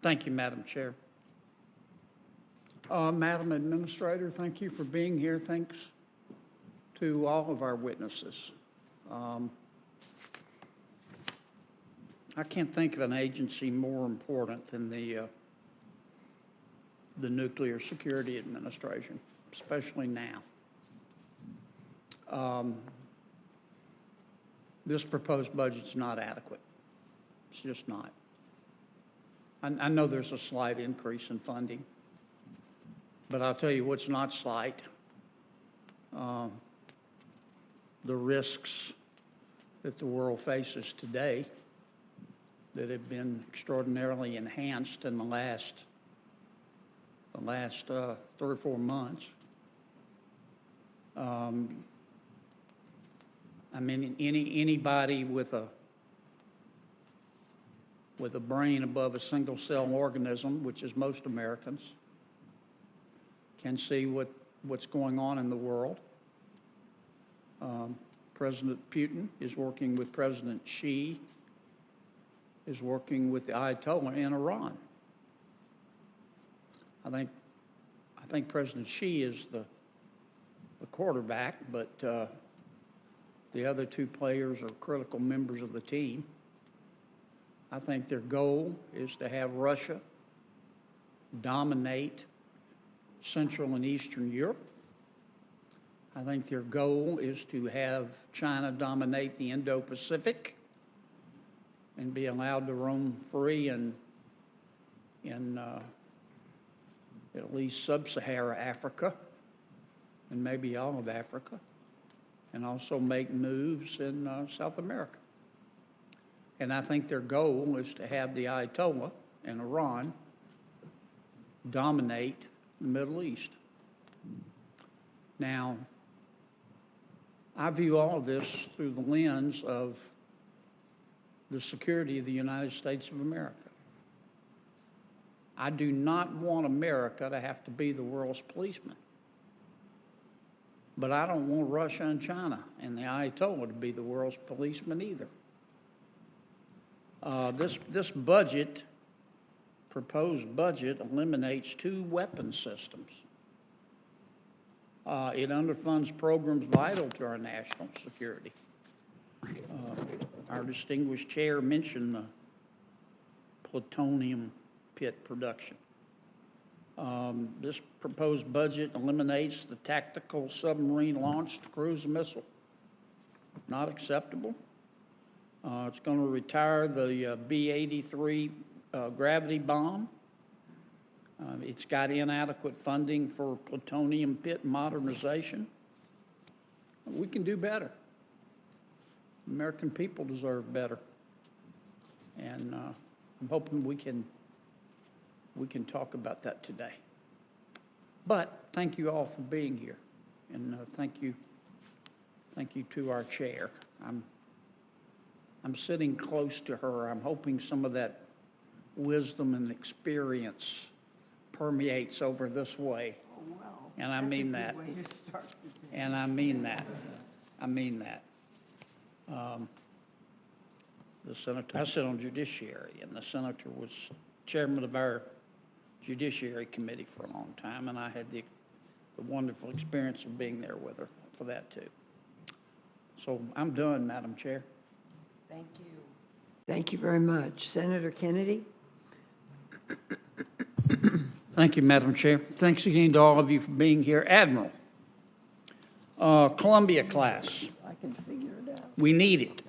Thank you, Madam Chair. Madam Administrator, thank you for being here. Thanks to all of our witnesses. I can't think of an agency more important than the Nuclear Security Administration, especially now. This proposed budget's not adequate. It's just not. I know there's a slight increase in funding, but I'll tell you what's not slight. The risks that the world faces today that have been extraordinarily enhanced in the last 3 or 4 months. I mean, anybody with a brain above a single-cell organism, which is most Americans, can see what's going on in the world. President Putin is working with President Xi, is working with the Ayatollah in Iran. I think President Xi is the quarterback, but the other two players are critical members of the team. I think their goal is to have Russia dominate Central and Eastern Europe. I think their goal is to have China dominate the Indo-Pacific and be allowed to roam free in at least sub-Sahara Africa and maybe all of Africa, and also make moves in South America. And I think their goal is to have the Ayatollah and Iran dominate the Middle East. Now, I view all of this through the lens of the security of the United States of America. I do not want America to have to be the world's policeman. But I don't want Russia and China and the Ayatollah to be the world's policeman either. This budget, proposed budget, eliminates 2 weapon systems. It underfunds programs vital to our national security. Our distinguished chair mentioned the plutonium pit production. This proposed budget eliminates the tactical submarine-launched cruise missile. Not acceptable. It's going to retire the B-83 gravity bomb. It's got inadequate funding for plutonium pit modernization. We can do better. American people deserve better. And I'm hoping we can talk about that today. But thank you all for being here, and thank you to our chair. I'm sitting close to her. I'm hoping some of that wisdom and experience permeates over this way. Oh, well, and I mean that. Way to start the day. And I mean that. I mean that. The senator, I sit on judiciary, and the senator was chairman of our Judiciary Committee for a long time, and I had the wonderful experience of being there with her for that too. So I'm done, Madam Chair. Thank you. Thank you very much. Senator Kennedy? Thank you, Madam Chair. Thanks again to all of you for being here. Admiral, Columbia class. I can figure it out. We need it.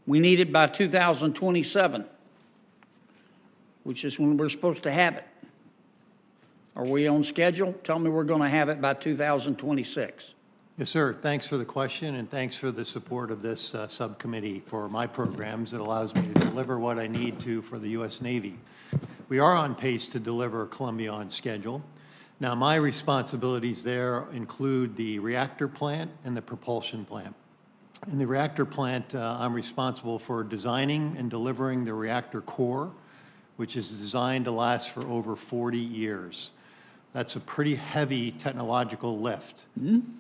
We need it by 2027, which is when we're supposed to have it. Are we on schedule? Tell me we're going to have it by 2026. Yes, sir. Thanks for the question, and thanks for the support of this subcommittee for my programs. It allows me to deliver what I need to for the U.S. Navy. We are on pace to deliver Columbia on schedule. Now, my responsibilities there include the reactor plant and the propulsion plant. In the reactor plant, I'm responsible for designing and delivering the reactor core, which is designed to last for over 40 years. That's a pretty heavy technological lift.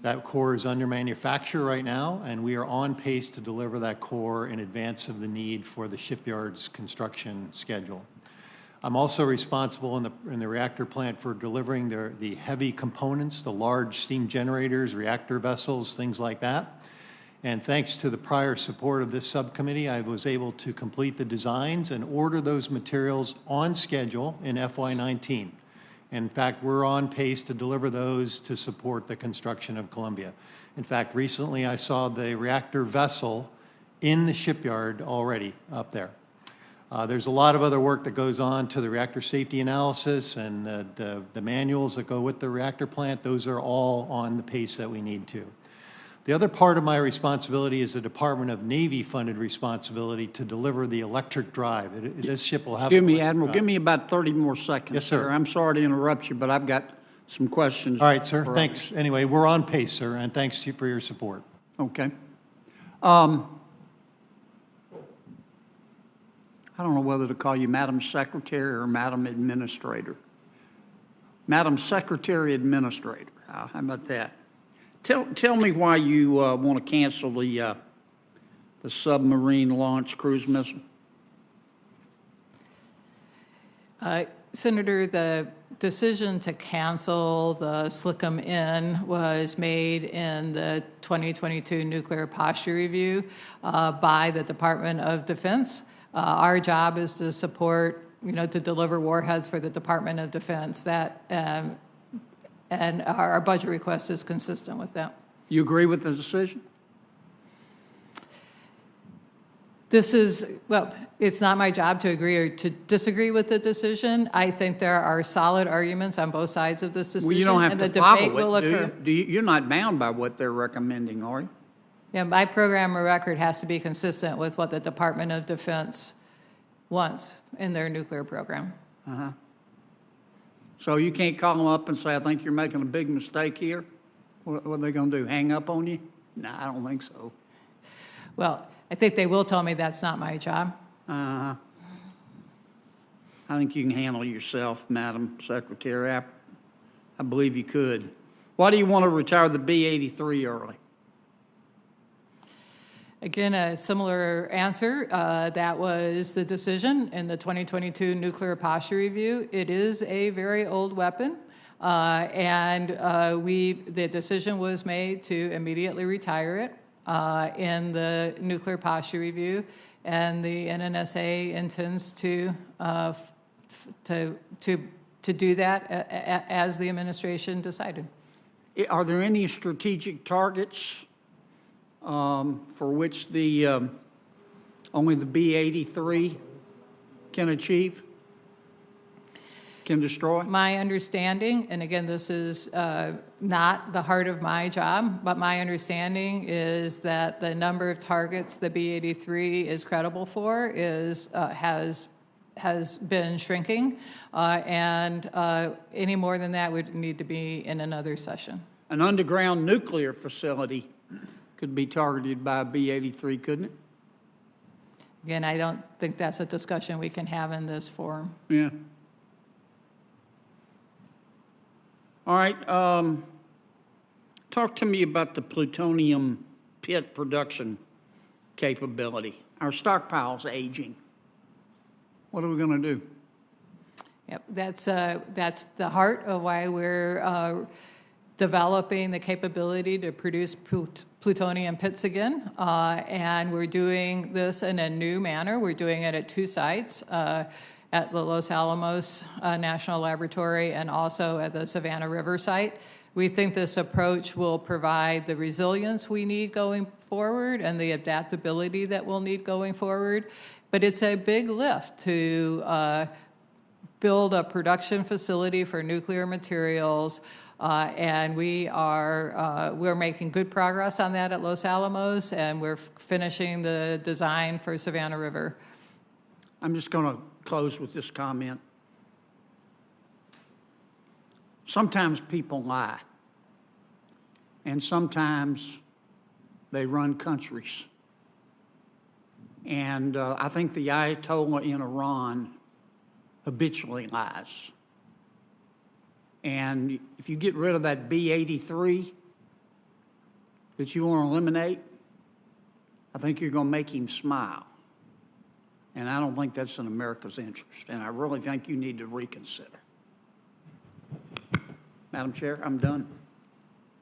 That core is under manufacture right now, and we are on pace to deliver that core in advance of the need for the shipyard's construction schedule. I'm also responsible in the reactor plant for delivering the heavy components, the large steam generators, reactor vessels, things like that. And thanks to the prior support of this subcommittee, I was able to complete the designs and order those materials on schedule in FY'19. In fact, we're on pace to deliver those to support the construction of Columbia. In fact, recently I saw the reactor vessel in the shipyard already up there. There's a lot of other work that goes on to the reactor safety analysis and the manuals that go with the reactor plant. Those are all on the pace that we need to. The other part of my responsibility is the Department of Navy funded responsibility to deliver the electric drive. This ship will have. Excuse me, Admiral, give me about 30 more seconds. Yes, sir. I'm sorry to interrupt you, but I've got some questions. All right, sir, for thanks. others. Anyway, we're on pace, sir, and thanks to you for your support. Okay. I don't know whether to call you Madam Secretary or Madam Administrator. Madam Secretary Administrator, how about that? Tell me why you want to cancel the submarine launch cruise missile. Senator, the decision to cancel the SLCM-N was made in the 2022 Nuclear Posture Review by the Department of Defense. Our job is to support, to deliver warheads for the Department of Defense. That and our budget request is consistent with that. You agree with the decision? This is, well, it's not my job to agree or to disagree with the decision. I think there are solid arguments on both sides of this decision. Well, you don't have and to the follow debate will it, do occur. you? You're not bound by what they're recommending, are you? Yeah, my program of record has to be consistent with what the Department of Defense wants in their nuclear program. So you can't call them up and say, I think you're making a big mistake here? What are they going to do, hang up on you? No, I don't think so. Well, I think they will tell me that's not my job. I think you can handle yourself, Madam Secretary. I believe you could. Why do you want to retire the B-83 early? Again, a similar answer. That was the decision in the 2022 Nuclear Posture Review. It is a very old weapon, and the decision was made to immediately retire it in the Nuclear Posture Review, and the NNSA intends to do that as the administration decided. Are there any strategic targets for which the only the B-83 can achieve, can destroy? My understanding, and again, this is not the heart of my job, but my understanding is that the number of targets the B-83 is credible for has been shrinking, and any more than that would need to be in another session. An underground nuclear facility could be targeted by a B-83, couldn't it? Again, I don't think that's a discussion we can have in this forum. Yeah. All right. Talk to me about the plutonium pit production capability. Our stockpile's aging. What are we going to do? Yep, that's the heart of why we're developing the capability to produce plutonium pits again, and we're doing this in a new manner. We're doing it at two sites, at the Los Alamos National Laboratory and also at the Savannah River site. We think this approach will provide the resilience we need going forward and the adaptability that we'll need going forward, but it's a big lift to build a production facility for nuclear materials. And we're making good progress on that at Los Alamos, and we're finishing the design for Savannah River. I'm just going to close with this comment. Sometimes people lie, and sometimes they run countries. And I think the Ayatollah in Iran habitually lies. And if you get rid of that B-83 that you want to eliminate, I think you're going to make him smile. And I don't think that's in America's interest. And I really think you need to reconsider. Madam Chair, I'm done.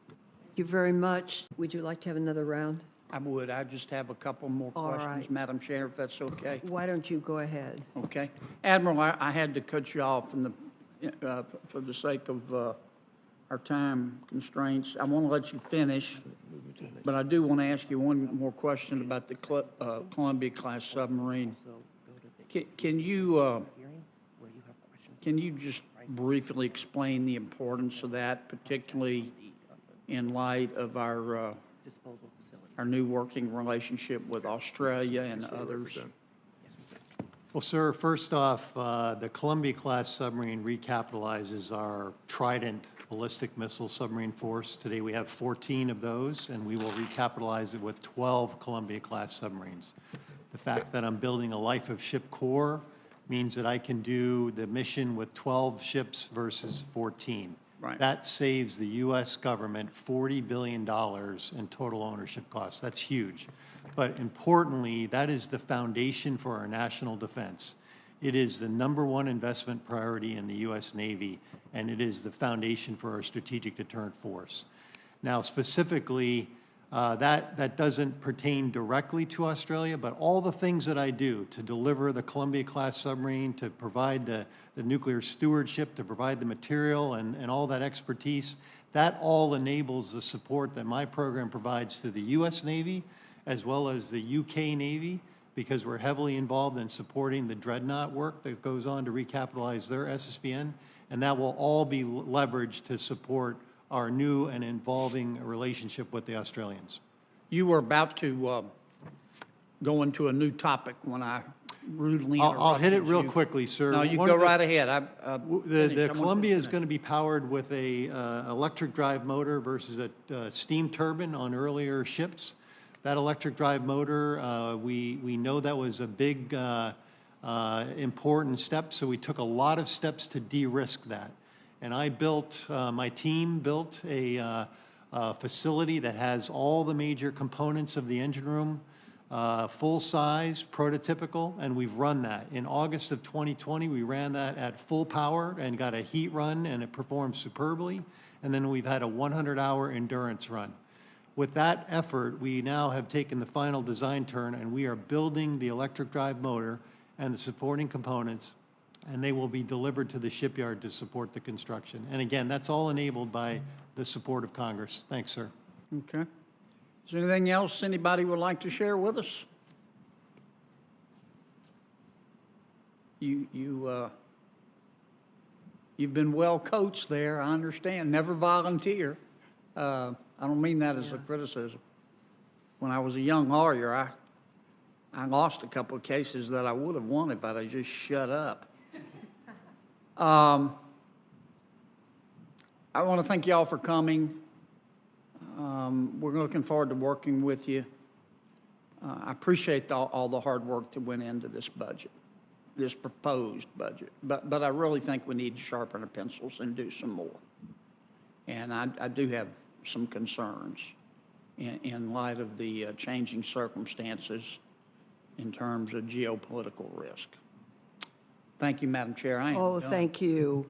Thank you very much. Would you like to have another round? I would. I just have a couple more All questions, right. Madam Chair, if that's okay. Why don't you go ahead? Okay. Admiral, I had to cut you off for the sake of our time constraints. I want to let you finish, but I do want to ask you one more question about the Columbia-class submarine. Can you just briefly explain the importance of that, particularly in light of our new working relationship with Australia and others? Well, sir, first off, the Columbia-class submarine recapitalizes our Trident ballistic missile submarine force. Today we have 14 of those, and we will recapitalize it with 12 Columbia-class submarines. The fact that I'm building a life of ship corps means that I can do the mission with 12 ships versus 14. Right. That saves the U.S. government $40 billion in total ownership costs. That's huge. But importantly, that is the foundation for our national defense. It is the #1 investment priority in the U.S. Navy, and it is the foundation for our strategic deterrent force. Now, specifically, that doesn't pertain directly to Australia, but all the things that I do to deliver the Columbia-class submarine, to provide the nuclear stewardship, to provide the material and all that expertise, that all enables the support that my program provides to the U.S. Navy as well as the UK Navy, because we're heavily involved in supporting the Dreadnought work that goes on to recapitalize their SSBN, and that will all be leveraged to support our new and evolving relationship with the Australians. You were about to go into a new topic when I rudely interrupted I'll hit it real you. quickly, sir. No, you One go of the- right ahead. The Columbia is going to be powered with a electric drive motor versus a steam turbine on earlier ships. That electric drive motor, we know that was a big, important step, so we took a lot of steps to de-risk that. And my team built a facility that has all the major components of the engine room, full size, prototypical, and we've run that. In August of 2020, we ran that at full power and got a heat run, and it performed superbly. And then we've had a 100-hour endurance run. With that effort, we now have taken the final design turn, and we are building the electric drive motor and the supporting components, and they will be delivered to the shipyard to support the construction. And again, that's all enabled by the support of Congress. Thanks, sir. Okay. Is there anything else anybody would like to share with us? You've been well coached there, I understand. Never volunteer. I don't mean that as a criticism. When I was a young lawyer, I lost a couple of cases that I would have won if I'd have just shut up. I want to thank y'all for coming. We're looking forward to working with you. I appreciate all the hard work that went into this budget, this proposed budget. But I really think we need to sharpen our pencils and do some more. And I do have some concerns in light of the changing circumstances in terms of geopolitical risk. Thank you, Madam Chair. I am done. Thank you.